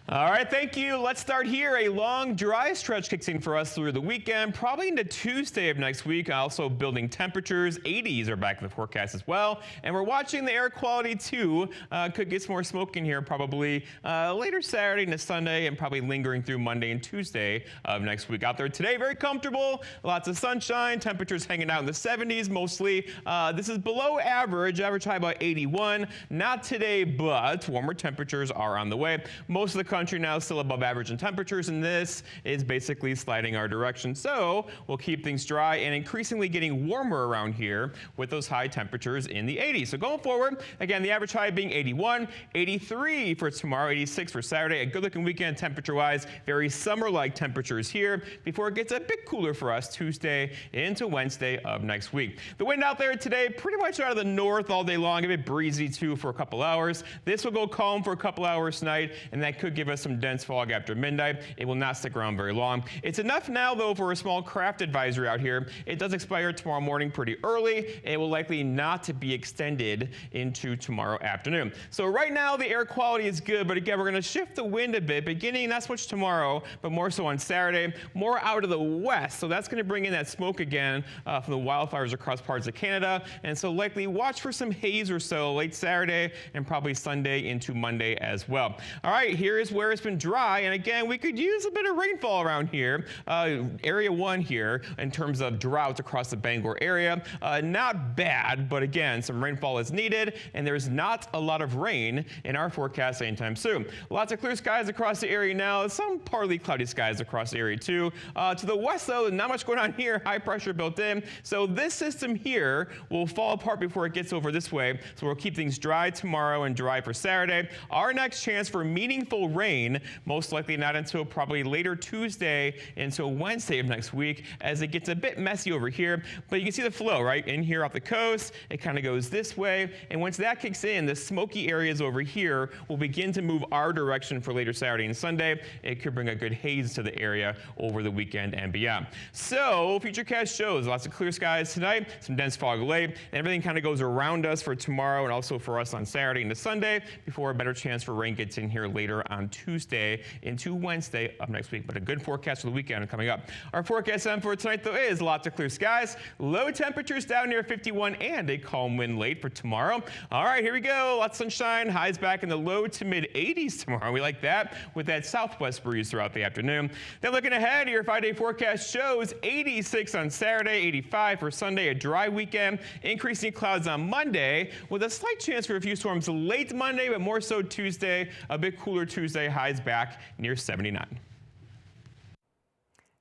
All right, thank you. Let's start here. A long, dry stretch kicks in for us through the weekend, probably into Tuesday of next week. Also building temperatures. 80s are back in the forecast as well. And we're watching the air quality too. Could get some more smoke in here probably later Saturday into Sunday and probably lingering through Monday and Tuesday of next week. Out there today, very comfortable. Lots of sunshine. Temperatures hanging out in the 70s mostly. This is below average. Average high about 81. Not today, but warmer temperatures are on the way. Most of the country now still above average in temperatures, and this is basically sliding our direction. So we'll keep things dry and increasingly getting warmer around here with those high temperatures in the 80s. So going forward, again, the average high being 81, 83 for tomorrow, 86 for Saturday. A good looking weekend temperature-wise, very summer-like temperatures here before it gets a bit cooler for us Tuesday into Wednesday of next week. The wind out there today, pretty much out of the north all day long, a bit breezy too for a couple hours. This will go calm for a couple hours tonight, and that could give us some dense fog after midnight. It will not stick around very long. It's enough now, though, for a small craft advisory out here. It does expire tomorrow morning pretty early, and it will likely not be extended into tomorrow afternoon. So right now, the air quality is good, but again, we're going to shift the wind a bit, beginning not so much tomorrow, but more so on Saturday, more out of the west. So that's going to bring in that smoke again from the wildfires across parts of Canada. And so likely watch for some haze or so late Saturday and probably Sunday into Monday as well. All right, here is where it's been dry, and again, we could use a bit of rainfall around here. Area 1 here in terms of drought across the Bangor area. Not bad, but again, some rainfall is needed, and there's not a lot of rain in our forecast anytime soon. Lots of clear skies across the area now, some partly cloudy skies across the area too. To the west, though, not much going on here. High pressure built in, so this system here will fall apart before it gets over this way, so we'll keep things dry tomorrow and dry for Saturday. Our next chance for meaningful rain, most likely not until probably later Tuesday until Wednesday of next week, as it gets a bit messy over here. But you can see the flow right in here off the coast. It kind of goes this way, and once that kicks in, the smoky areas over here will begin to move our direction for later Saturday and Sunday. It could bring a good haze to the area over the weekend and beyond. So Futurecast shows lots of clear skies tonight, some dense fog late, and everything kind of goes around us for tomorrow and also for us on Saturday into Sunday before a better chance for rain gets in here later on Tuesday into Wednesday of next week. But a good forecast for the weekend coming up. Our forecast for tonight, though, is lots of clear skies, low temperatures down near 51, and a calm wind late for tomorrow. All right, here we go. Lots of sunshine, highs back in the low to mid 80s tomorrow. We like that with that southwest breeze throughout the afternoon. Then looking ahead, your 5-day forecast shows 86 on Saturday, 85 for Sunday, a dry weekend, increasing clouds on Monday with a slight chance for a few storms late Monday, but more so Tuesday, a bit cooler Tuesday, highs back near 79.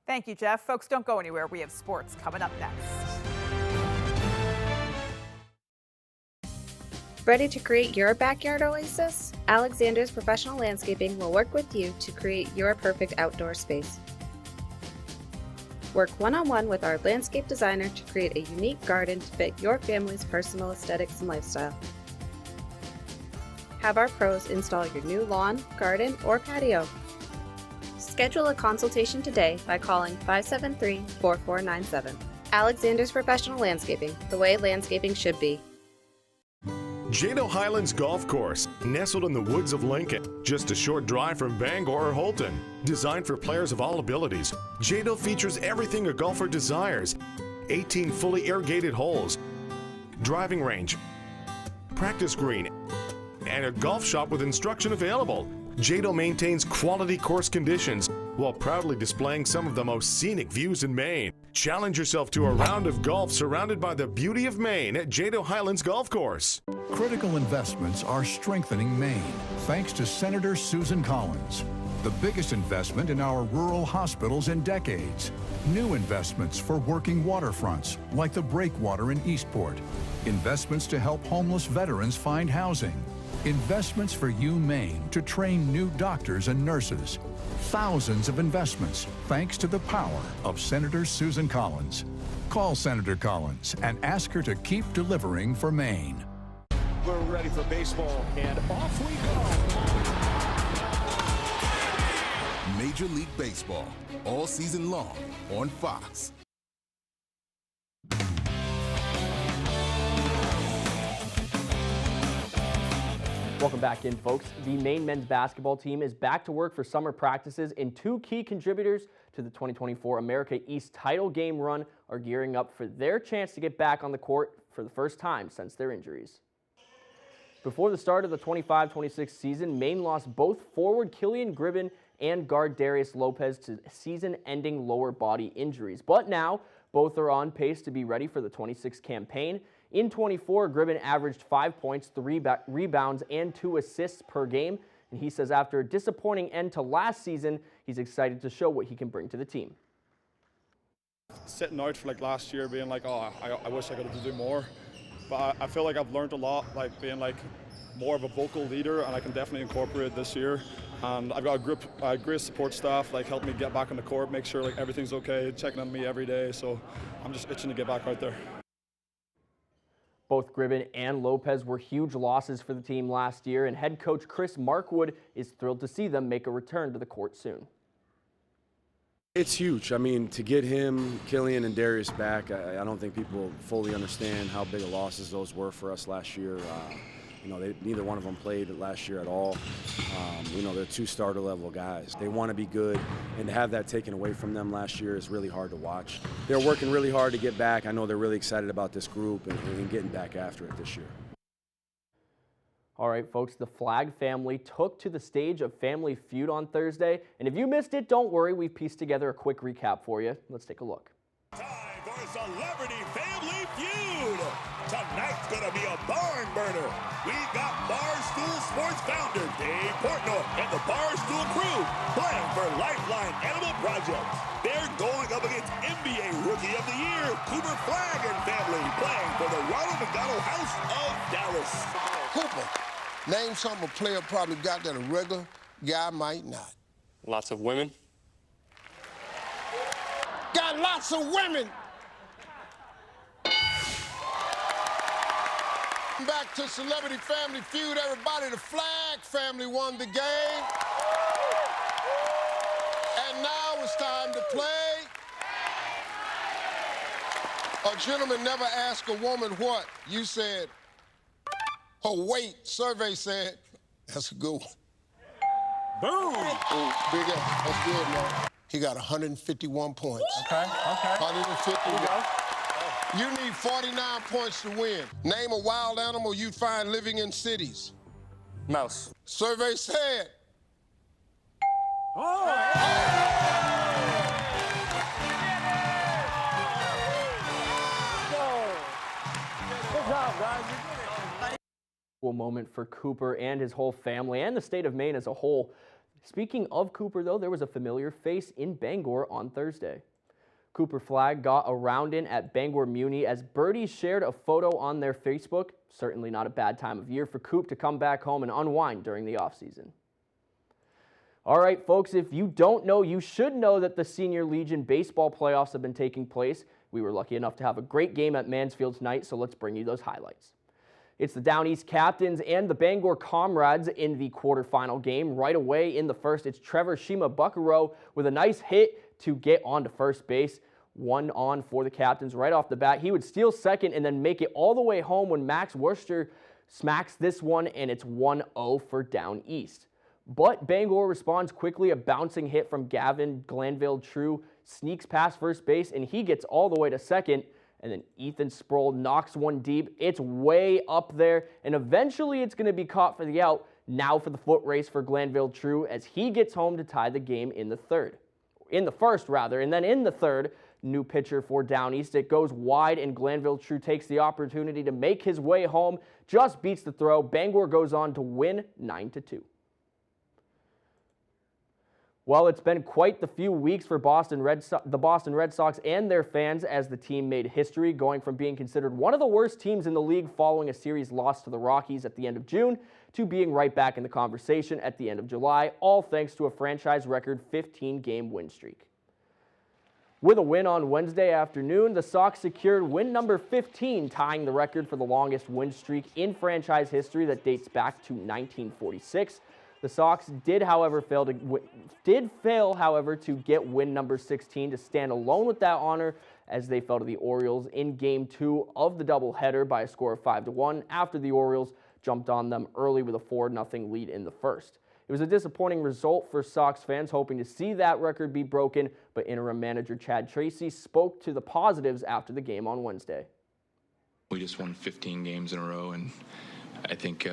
Thank you, Jeff. Folks, don't go anywhere. We have sports coming up next. Ready to create your backyard oasis? Alexander's Professional Landscaping will work with you to create your perfect outdoor space. Work one-on-one with our landscape designer to create a unique garden to fit your family's personal aesthetics and lifestyle. Have our pros install your new lawn, garden, or patio. Schedule a consultation today by calling 573-4497. Alexander's Professional Landscaping, the way landscaping should be. Jado Highlands Golf Course, nestled in the woods of Lincoln, just a short drive from Bangor or Holton. Designed for players of all abilities, Jado features everything a golfer desires. 18 fully irrigated holes, driving range, practice green, and a golf shop with instruction available. Jado maintains quality course conditions while proudly displaying some of the most scenic views in Maine. Challenge yourself to a round of golf surrounded by the beauty of Maine at Jado Highlands Golf Course. Critical investments are strengthening Maine, thanks to Senator Susan Collins. The biggest investment in our rural hospitals in decades. New investments for working waterfronts, like the breakwater in Eastport. Investments to help homeless veterans find housing. Investments for Maine to train new doctors and nurses. Thousands of investments, thanks to the power of Senator Susan Collins. Call Senator Collins and ask her to keep delivering for Maine. We're ready for baseball, and off we go. Major League Baseball, all season long on Fox. Welcome back in, folks. The Maine men's basketball team is back to work for summer practices, and two key contributors to the 2024 America East title game run are gearing up for their chance to get back on the court for the first time since their injuries. Before the start of the 25-26 season, Maine lost both forward Killian Gribben and guard Darius Lopez to season-ending lower body injuries. But now, both are on pace to be ready for the 26 campaign. In 24, Gribben averaged 5 points, 3 rebounds, and 2 assists per game. And he says after a disappointing end to last season, he's excited to show what he can bring to the team. Sitting out for like last year, being like, oh, I wish I could have do more. But I feel like I've learned a lot, like being like more of a vocal leader, and I can definitely incorporate it this year. And I've got a great support staff, like help me get back on the court, make sure like everything's okay, checking on me every day. So I'm just itching to get back out there. Both Gribben and Lopez were huge losses for the team last year, and head coach Chris Markwood is thrilled to see them make a return to the court soon. It's huge. I mean, to get him, Killian, and Darius back, I don't think people fully understand how big of losses those were for us last year. You know, neither one of them played last year at all. You know, they're two starter-level guys. They want to be good, and to have that taken away from them last year is really hard to watch. They're working really hard to get back. I know they're really excited about this group and getting back after it this year. All right, folks, the Flagg family took to the stage of Family Feud on Thursday, and if you missed it, don't worry, we've pieced together a quick recap for you. Let's take a look. Time for Celebrity Family Feud. Tonight's gonna be a barn burner. We've got Barstool Sports founder Dave Portnoy and the Barstool crew playing for Lifeline Animal Project. They're going up against NBA Rookie of the Year Cooper Flagg and family playing for the Ronald McDonald House of Dallas. Cooper, name something a player probably got that a regular guy might not. Lots of women. Got lots of women. Back to Celebrity Family Feud, everybody. The Flagg family won the game. And now it's time to play. A gentleman never asked a woman what. You said, oh, wait. Survey said, that's a good one. Boom. Ooh, big up. That's good, man. He got 151 points. Okay. 151. You need 49 points to win. Name a wild animal you'd find living in cities. Mouse. Survey said. Moment for Cooper and his whole family and the state of Maine as a whole. Speaking of Cooper, though, there was a familiar face in Bangor on Thursday. Cooper Flagg got a round in at Bangor Muni as birdies shared a photo on their Facebook. Certainly not a bad time of year for Coop to come back home and unwind during the offseason. All right, folks, if you don't know, you should know that the Senior Legion baseball playoffs have been taking place. We were lucky enough to have a great game at Mansfield tonight, so let's bring you those highlights. It's the Down East Captains and the Bangor Comrades in the quarterfinal game. Right away in the first, it's Trevor Shima-Bucaro with a nice hit to get onto first base. 1 on for the Captains right off the bat. He would steal second and then make it all the way home when Max Worcester smacks this one, and it's 1-0 for Down East. But Bangor responds quickly. A bouncing hit from Gavin Glanville-True sneaks past first base, and he gets all the way to second. And then Ethan Sproul knocks one deep. It's way up there, and eventually it's going to be caught for the out. Now for the foot race for Glanville-True as he gets home to tie the game in the first, and then in the third, new pitcher for Down East. It goes wide, and Glanville-True takes the opportunity to make his way home, just beats the throw. Bangor goes on to win 9-2. Well, it's been quite the few weeks for the Boston Red Sox and their fans as the team made history, going from being considered one of the worst teams in the league following a series loss to the Rockies at the end of June to being right back in the conversation at the end of July, all thanks to a franchise record 15-game win streak. With a win on Wednesday afternoon, the Sox secured win number 15, tying the record for the longest win streak in franchise history that dates back to 1946. The Sox did, however, fail to get win number 16 to stand alone with that honor as they fell to the Orioles in Game 2 of the doubleheader by a score of 5-1 after the Orioles jumped on them early with a 4-0 lead in the first. It was a disappointing result for Sox fans hoping to see that record be broken, but interim manager Chad Tracy spoke to the positives after the game on Wednesday. We just won 15 games in a row, and I think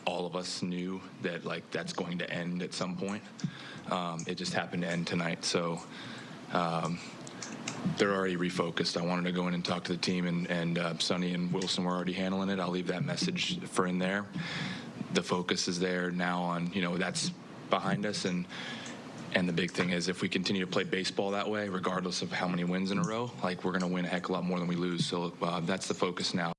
all of us knew that that's going to end at some point. It just happened to end tonight, so they're already refocused. I wanted to go in and talk to the team, and Sonny and Wilson were already handling it. I'll leave that message for in there. The focus is there now on, that's behind us, and the big thing is if we continue to play baseball that way, regardless of how many wins in a row, we're going to win a heck of a lot more than we lose. So that's the focus now.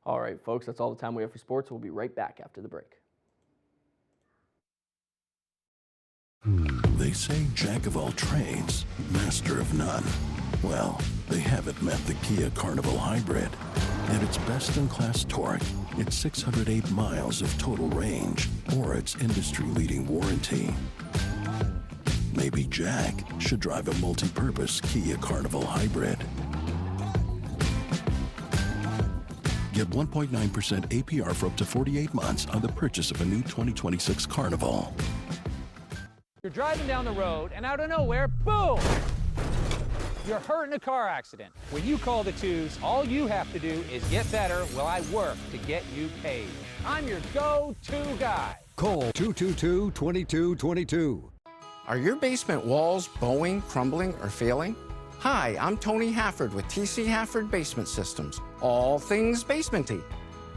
All right, folks, that's all the time we have for sports. We'll be right back after the break. They say jack of all trades, master of none. Well, they haven't met the Kia Carnival Hybrid. At its best-in-class torque, its 608 miles of total range, or its industry-leading warranty. Maybe Jack should drive a multi-purpose Kia Carnival Hybrid. Get 1.9% APR for up to 48 months on the purchase of a new 2026 Carnival. You're driving down the road, and out of nowhere, boom! You're hurt in a car accident. When you call the twos, all you have to do is get better while I work to get you paid. I'm your go-to guy. Call 222-2222. Are your basement walls bowing, crumbling, or failing? Hi, I'm Tony Hafford with TC Hafford Basement Systems. All things basementy.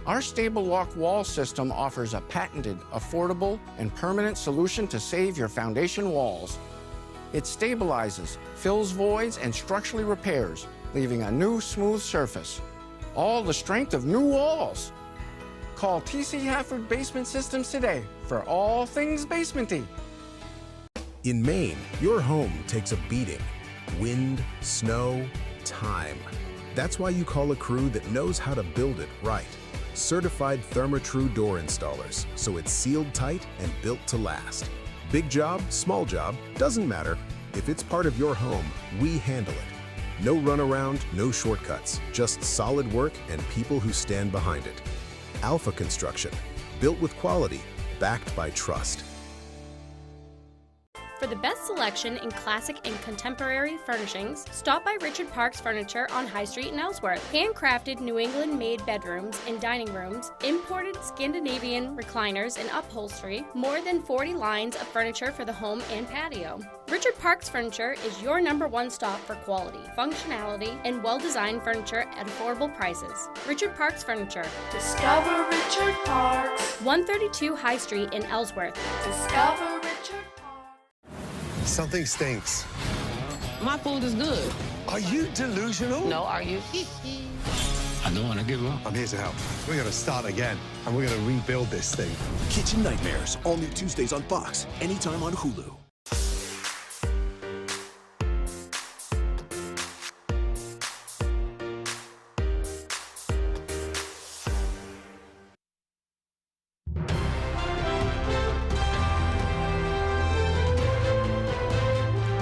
Our Stable Lock wall system offers a patented, affordable, and permanent solution to save your foundation walls. It stabilizes, fills voids, and structurally repairs, leaving a new smooth surface. All the strength of new walls. Call TC Hafford Basement Systems today for all things basementy. In Maine, your home takes a beating. Wind, snow, time. That's why you call a crew that knows how to build it right. Certified Therma-Tru door installers, so it's sealed tight and built to last. Big job, small job, doesn't matter. If it's part of your home, we handle it. No runaround, no shortcuts, just solid work and people who stand behind it. Alpha Construction, built with quality, backed by trust. For the best selection in classic and contemporary furnishings, stop by Richard Parks Furniture on High Street in Ellsworth. Handcrafted New England-made bedrooms and dining rooms, imported Scandinavian recliners and upholstery, more than 40 lines of furniture for the home and patio. Richard Parks Furniture is your #1 stop for quality, functionality, and well-designed furniture at affordable prices. Richard Parks Furniture. Discover Richard Parks. 132 High Street in Ellsworth. Discover Richard. Something stinks. My food is good. Are you delusional? No, are you? I don't want to give up. I'm here to help. We're going to start again, and we're going to rebuild this thing. Kitchen Nightmares, all new Tuesdays on Fox, anytime on Hulu.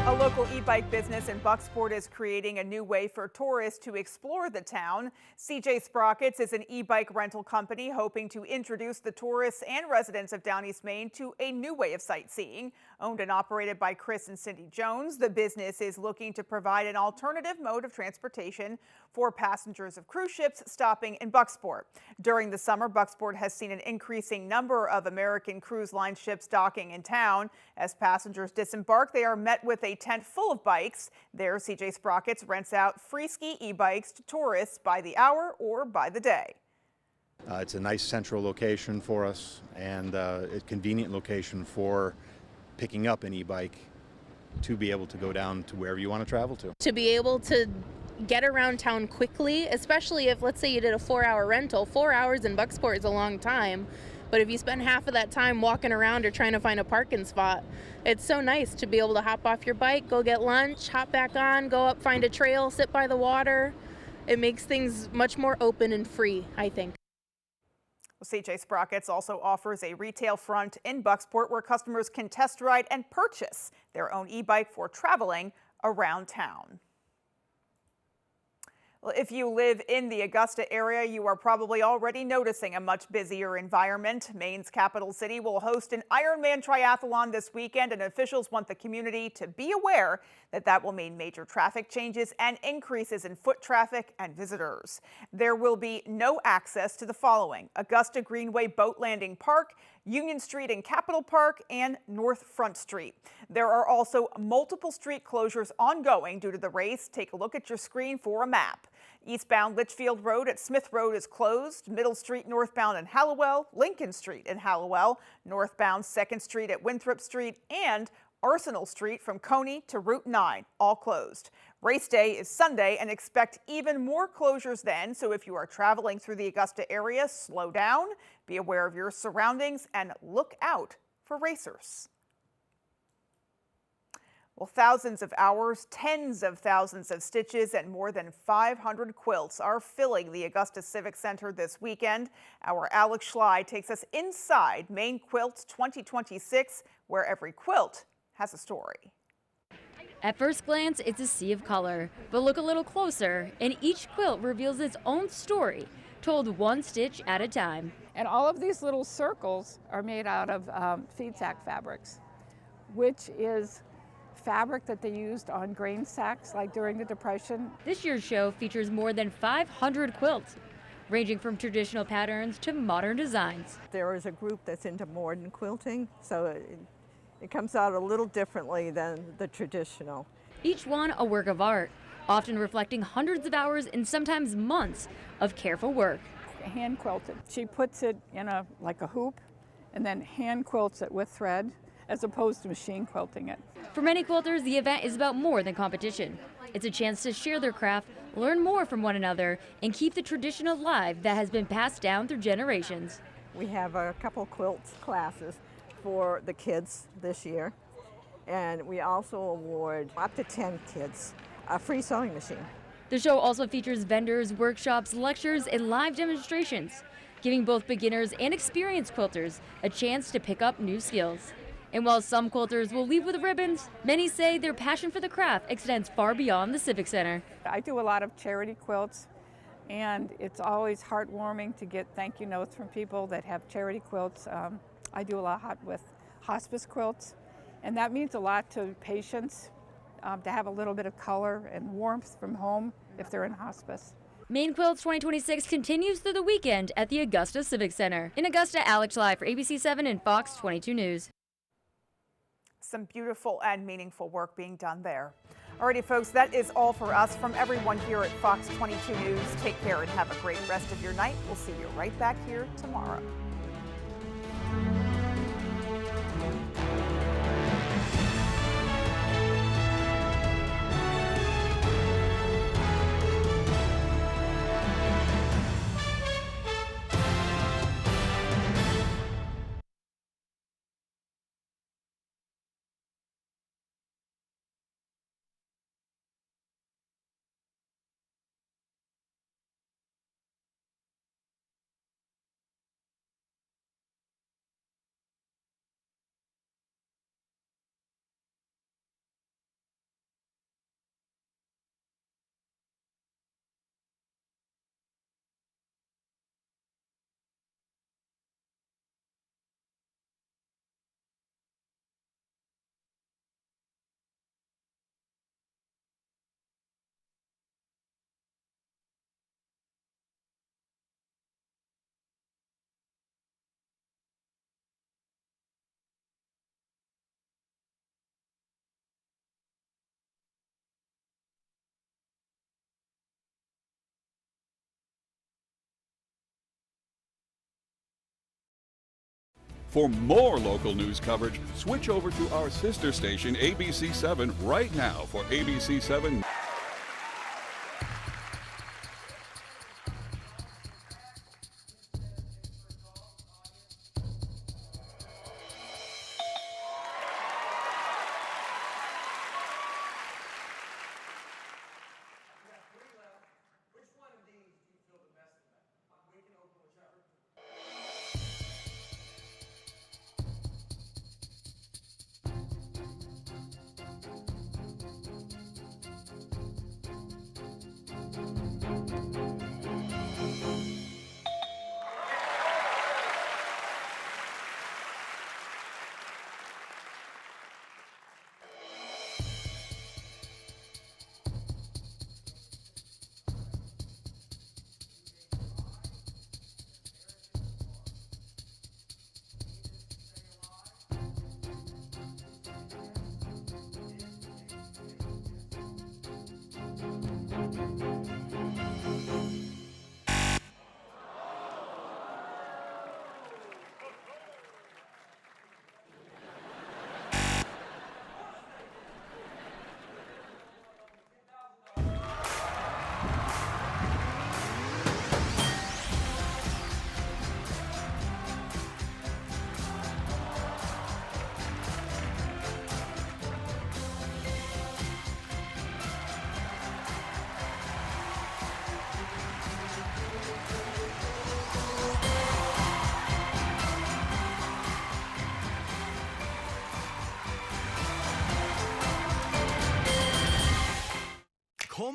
A local e-bike business in Bucksport is creating a new way for tourists to explore the town. CJ Sprockets is an e-bike rental company hoping to introduce the tourists and residents of Down East Maine to a new way of sightseeing. Owned and operated by Chris and Cindy Jones, the business is looking to provide an alternative mode of transportation for passengers of cruise ships stopping in Bucksport. During the summer, Bucksport has seen an increasing number of American Cruise Line ships docking in town. As passengers disembark, they are met with a tent full of bikes. There, CJ Sprockets rents out free ski e-bikes to tourists by the hour or by the day. It's a nice central location for us and a convenient location for picking up an e-bike to be able to go down to wherever you want to travel to. To be able to get around town quickly, especially if, let's say, you did a 4-hour rental. 4 hours in Bucksport is a long time, but if you spend half of that time walking around or trying to find a parking spot, it's so nice to be able to hop off your bike, go get lunch, hop back on, go up, find a trail, sit by the water. It makes things much more open and free, I think. CJ Sprockets also offers a retail front in Bucksport where customers can test ride and purchase their own e-bike for traveling around town. Well, if you live in the Augusta area, you are probably already noticing a much busier environment. Maine's capital city will host an Ironman triathlon this weekend, and officials want the community to be aware that that will mean major traffic changes and increases in foot traffic and visitors. There will be no access to the following: Augusta Greenway Boat Landing Park, Union Street and Capitol Park, and North Front Street. There are also multiple street closures ongoing due to the race. Take a look at your screen for a map. Eastbound Litchfield Road at Smith Road is closed. Middle Street northbound in Hallowell, Lincoln Street in Hallowell, northbound 2nd Street at Winthrop Street, and Arsenal Street from Coney to Route 9, all closed. Race day is Sunday, and expect even more closures then, so if you are traveling through the Augusta area, slow down, be aware of your surroundings, and look out for racers. Well, thousands of hours, tens of thousands of stitches, and more than 500 quilts are filling the Augusta Civic Center this weekend. Our Alex Schley takes us inside Maine Quilts 2026, where every quilt has a story. At first glance, it's a sea of color, but look a little closer, and each quilt reveals its own story, told one stitch at a time. And all of these little circles are made out of feed sack fabrics, which is fabric that they used on grain sacks like during the Depression. This year's show features more than 500 quilts, ranging from traditional patterns to modern designs. There is a group that's into modern quilting, so it comes out a little differently than the traditional. Each one a work of art, often reflecting hundreds of hours and sometimes months of careful work. Hand quilted. She puts it in like a hoop and then hand quilts it with thread, as opposed to machine quilting it. For many quilters, the event is about more than competition. It's a chance to share their craft, learn more from one another, and keep the tradition alive that has been passed down through generations. We have a couple quilt classes for the kids this year, and we also award up to 10 kids a free sewing machine. The show also features vendors, workshops, lectures, and live demonstrations, giving both beginners and experienced quilters a chance to pick up new skills. And while some quilters will leave with ribbons, many say their passion for the craft extends far beyond the Civic Center. I do a lot of charity quilts, and it's always heartwarming to get thank you notes from people that have charity quilts. I do a lot with hospice quilts, and that means a lot to patients to have a little bit of color and warmth from home if they're in hospice. Maine Quilts 2026 continues through the weekend at the Augusta Civic Center. In Augusta, Alex Schley for ABC 7 and Fox 22 News. Some beautiful and meaningful work being done there. Alrighty, folks, that is all for us. From everyone here at Fox 22 News, take care and have a great rest of your night. We'll see you right back here tomorrow. For more local news coverage, switch over to our sister station, ABC 7, right now for ABC 7.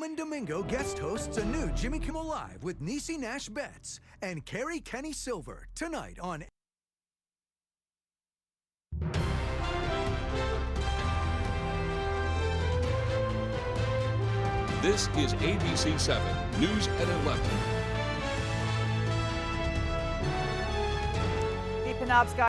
Colin Domingo guest hosts a new Jimmy Kimmel Live with Niecy Nash Betts and Carrie Kenny Silver tonight on This is ABC 7 News at 11. The Penobscot